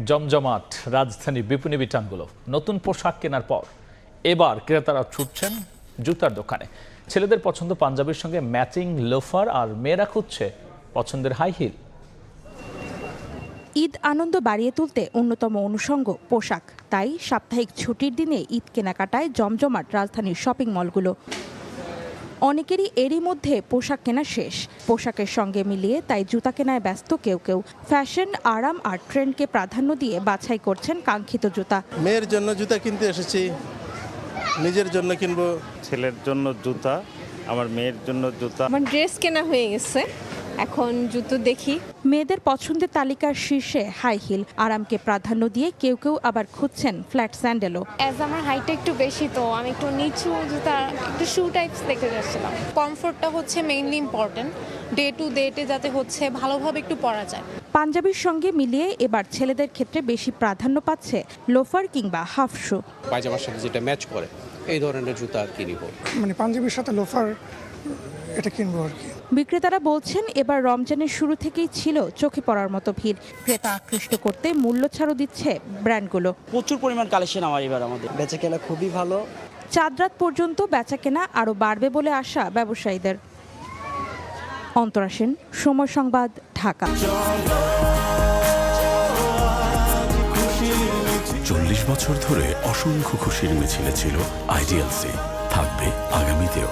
জমজমাট রাজধানীর বিপণী বিতানগুলো। নতুন পোশাক কেনার পর এবার ক্রেতারা ছুটছেন জুতার দোকানে। ছেলেদের পছন্দ পাঞ্জাবির সঙ্গে ম্যাচিং লোফার, আর মেয়েরা খুঁজছে পছন্দের হাই হিল। ঈদ আনন্দ বাড়িয়ে তুলতে অন্যতম অনুষঙ্গ পোশাক। তাই সাপ্তাহিক ছুটির দিনে ঈদ কেনাকাটায় জমজমাট রাজধানীর শপিং মলগুলো। অনেকেরই এরই মধ্যে পোশাক কেনা শেষ। পোশাকের সঙ্গে মিলিয়ে তাই জুতা কেনায় ব্যস্ত কেউ কেউ। ফ্যাশন, আরাম আর ট্রেন্ডকে প্রাধান্য দিয়ে বাছাই করছেন কাঙ্ক্ষিত জুতা। মেয়ের জন্য জুতা কিনতে এসেছি, নিজের জন্য কিনবো। ছেলের জন্য জুতা, আমার মেয়ের জন্য জুতা। আমার ড্রেস কেনা হয়ে গেছে, এখন জুতো দেখি। মেয়েদের পছন্দের তালিকার শীর্ষে হাই হিল। আরামকে প্রাধান্য দিয়ে কেউ কেউ আবার খুঁজছেন ফ্ল্যাট স্যান্ডেলও। অ্যাজ আমার হাইটটা একটু বেশি, তো আমি একটু নিচু জুতা, একটু শু টাইপস দেখতে যাচ্ছিলাম। কমফোর্টটা হচ্ছে মেইনলি ইম্পর্টেন্ট, ডে টু ডেতে যাতে হচ্ছে ভালোভাবে একটু পরা যায়। পাঞ্জাবির সঙ্গে মিলিয়ে এবার ছেলেদের ক্ষেত্রে বেশি প্রাধান্য পাচ্ছে লোফার কিংবা হাফ শু। পায়জামার সাথে যেটা ম্যাচ করে এই ধরনের জুতা আর কি নিব। মানে পাঞ্জাবির সাথে লোফার এটা কিনবো আর কি। বিক্রেতারা বলছেন এবার রমজানের শুরু থেকেই ছিল চোখে পড়ার মতো ভিড়। ক্রেতা আকৃষ্ট করতে মূল্য ছাড়ও দিচ্ছে ব্র্যান্ডগুলো। প্রচুর পরিমাণ কালেকশন আমাদের বেচাকেনা খুবই ভালো। চাঁদ রাত পর্যন্ত বেচাকেনা আরও বাড়বে বলে আশা ব্যবসায়ীদের। অন্তরা সেন, সময় সংবাদ, ঢাকা। 40 বছর ধরে অসংখ্য খুশির মিছিলে ছিল আইডিএলসি, থাকবে আগামীতেও।